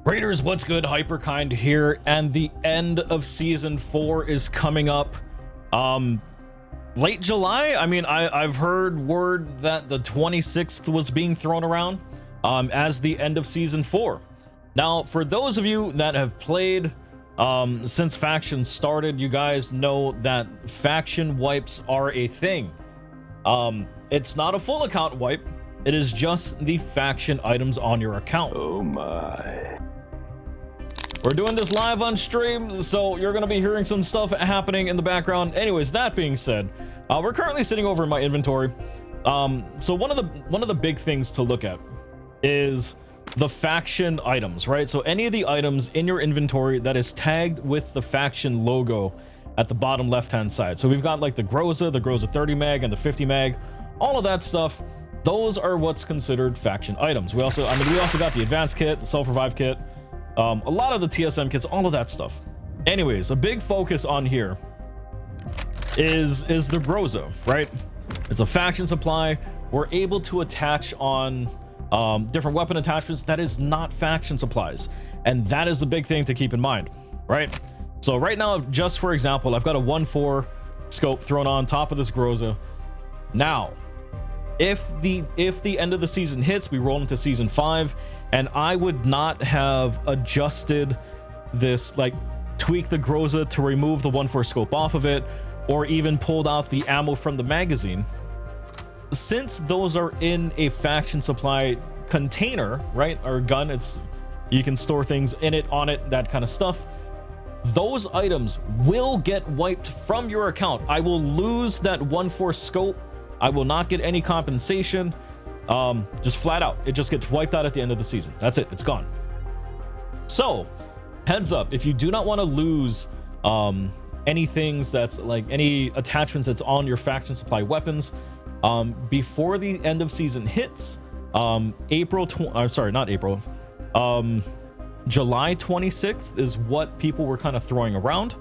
Raiders, what's good? Hyperkind here, and the end of season 4 is coming up. Late July. I mean, I've heard word that the 26th was being thrown around as the end of season 4. Now, for those of you that have played since factions started, you guys know that faction wipes are a thing. It's not a full account wipe. It is just the faction items on your account. Oh my. We're doing this live on stream, so you're going to be hearing some stuff happening in the background. Anyways, that being said, we're currently sitting over in my inventory. So one of the big things to look at is the faction items, right? So any of the items in your inventory that is tagged with the faction logo at the bottom left-hand side. So we've got like the Groza 30 mag and the 50 mag, all of that stuff. Those are what's considered faction items. We also got the advanced kit, the self-revive kit, a lot of the TSM kits, all of that stuff. Anyways, a big focus on here is the Groza, right? It's a faction supply. We're able to attach on different weapon attachments that is not faction supplies, and that is the big thing to keep in mind, right? So right now, just for example, I've got a 1.4 scope thrown on top of this Groza. Now, if the end of the season hits, we roll into season 5, and I would not have adjusted this, like tweak the Groza to remove the 1.4 scope off of it, or even pulled out the ammo from the magazine. Since those are in a faction supply container, right, or gun, you can store things in it, on it, that kind of stuff. Those items will get wiped from your account. I will lose that 1.4 scope. I will not get any compensation. Just flat out, it just gets wiped out at the end of the season. That's it, it's gone. So heads up, if you do not want to lose any things that's like any attachments that's on your faction supply weapons, before the end of season hits, July 26th is what people were kind of throwing around.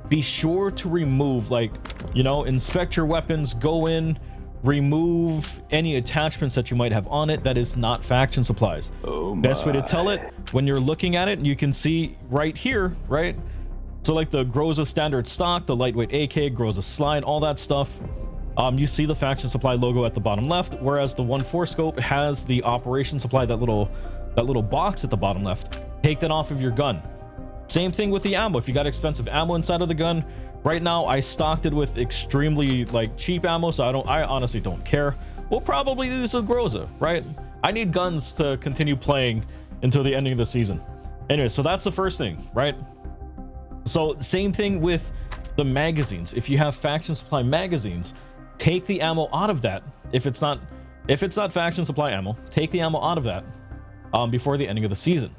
Be sure to remove, like, you know, inspect your weapons, go in, remove any attachments that you might have on it that is not faction supplies. Oh my. Best way to tell it, when you're looking at it, you can see right here, right? So like the Groza standard stock, the lightweight AK, Groza slide, all that stuff. You see the faction supply logo at the bottom left, whereas the 1.4 scope has the operation supply, that little box at the bottom left. Take that off of your gun. Same thing with the ammo. If you got expensive ammo inside of the gun, right now I stocked it with extremely like cheap ammo, so I honestly don't care. We'll probably use a Groza, right? I need guns to continue playing until the ending of the season. Anyway, so that's the first thing, right? So same thing with the magazines. If you have faction supply magazines, take the ammo out of that. If it's not faction supply ammo, take the ammo out of that before the ending of the season.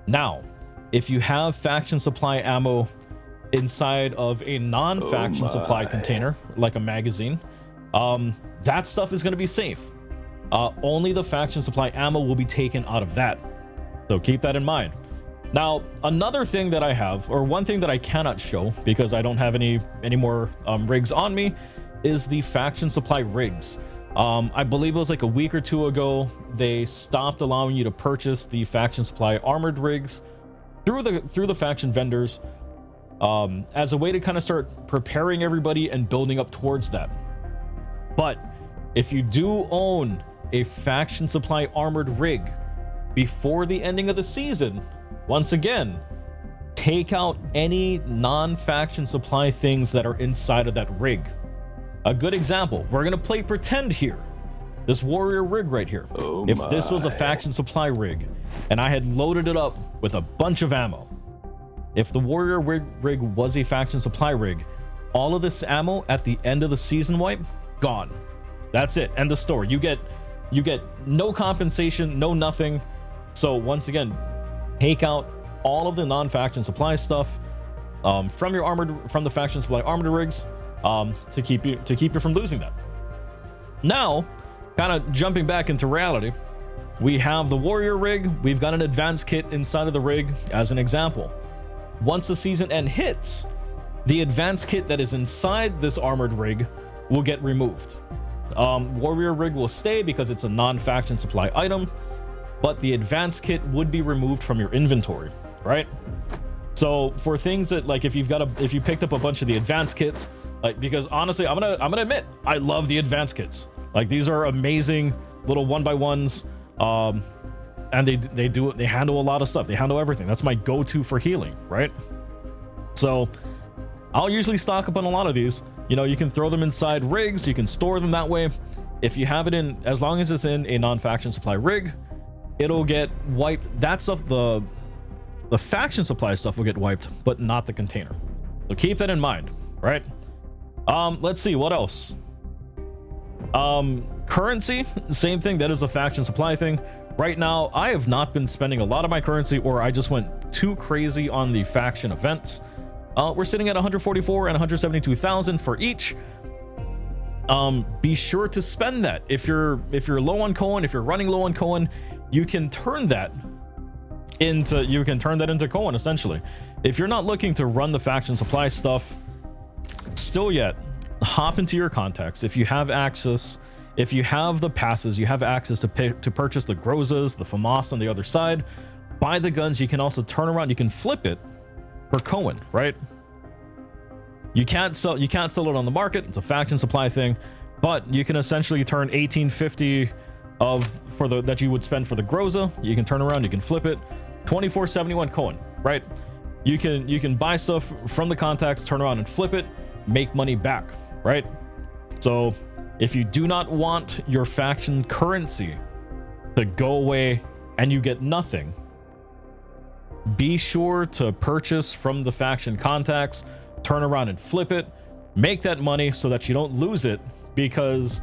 Now, if you have faction supply ammo inside of a non-faction supply container, like a magazine, that stuff is going to be safe. Only the faction supply ammo will be taken out of that. So keep that in mind. Now, another thing that I have, or one thing that I cannot show because I don't have any more rigs on me, is the faction supply rigs. I believe it was like a week or two ago, they stopped allowing you to purchase the faction supply armored rigs through the faction vendors, as a way to kind of start preparing everybody and building up towards that. But if you do own a faction supply armored rig before the ending of the season, once again, take out any non-faction supply things that are inside of that rig. A good example, we're gonna play pretend here. This warrior rig right here. Oh if this was a faction supply rig and I had loaded it up with a bunch of ammo, if the warrior rig was a faction supply rig, all of this ammo at the end of the season wipe, gone. That's it, end of story. You get no compensation, no nothing. So once again, take out all of the non-faction supply stuff from the faction supply armored rigs, to keep you from losing that. Now, kind of jumping back into reality, we have the warrior rig. We've got an advanced kit inside of the rig as an example. Once the season end hits, the advanced kit that is inside this armored rig will get removed. Warrior rig will stay because it's a non-faction supply item. but the advanced kit would be removed from your inventory, right? So for things that, like, if you picked up a bunch of the advanced kits, like, because honestly, I'm gonna admit, I love the advanced kits. Like, these are amazing little 1x1s, and they handle a lot of stuff. They handle everything. That's my go-to for healing, right? So I'll usually stock up on a lot of these. You know, you can throw them inside rigs, you can store them that way. If you have it in, as long as it's in a non-faction supply rig, it'll get wiped. That stuff, the faction supply stuff will get wiped, but not the container. So keep that in mind, right? Let's see what else. Currency, same thing. That is a faction supply thing. Right now, I have not been spending a lot of my currency, or I just went too crazy on the faction events. We're sitting at 144 and 172,000 for each. Be sure to spend that. If you're low on coin, if you're running low on coin, you can turn that into coin, essentially. If you're not looking to run the faction supply stuff still yet, hop into your contacts. If you have access, if you have the passes, you have access to purchase the Grozas, the FAMAS on the other side. Buy the guns. You can also turn around, you can flip it for coin, right? You can't sell it on the market. It's a faction supply thing, but you can essentially turn 1850 that you would spend for the Groza. You can turn around, you can flip it, 2471 coin, right? You can buy stuff from the contacts, turn around and flip it, make money back, right? So if you do not want your faction currency to go away and you get nothing, be sure to purchase from the faction contacts, turn around and flip it, make that money so that you don't lose it. Because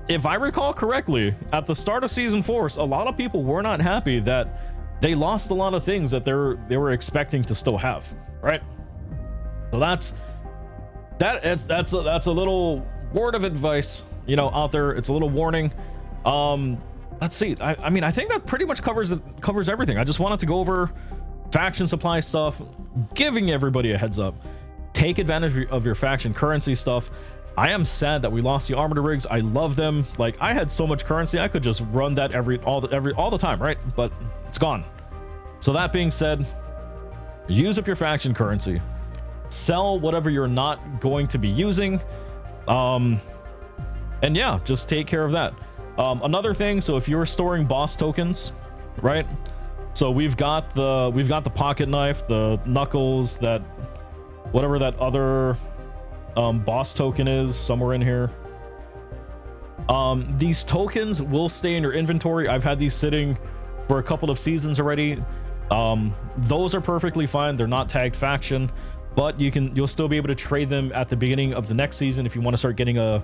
if I recall correctly, at the start of season 4, a lot of people were not happy that they lost a lot of things that they were expecting to still have, right? So that's a little word of advice, you know, out there. It's a little warning. Let's see. I mean, I think that pretty much covers everything. I just wanted to go over faction supply stuff, giving everybody a heads up. Take advantage of your faction currency stuff. I am sad that we lost the armored rigs. I love them. Like, I had so much currency, I could just run that all the time, right? But it's gone. So that being said, use up your faction currency. Sell whatever you're not going to be using. And yeah, just take care of that. Another thing, so if you're storing boss tokens, right? So we've got the pocket knife, the knuckles, that whatever that other boss token is somewhere in here. These tokens will stay in your inventory. I've had these sitting for a couple of seasons already. Those are perfectly fine. They're not tagged faction, but you'll still be able to trade them at the beginning of the next season if you want to start getting a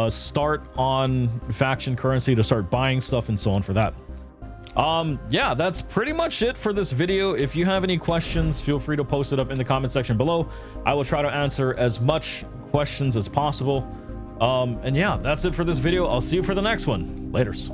start on faction currency to start buying stuff and so on for that. Yeah, that's pretty much it for this video. If you have any questions, feel free to post it up in the comment section below. I will try to answer as much questions as possible. And yeah, that's it for this video. I'll see you for the next one. Laters.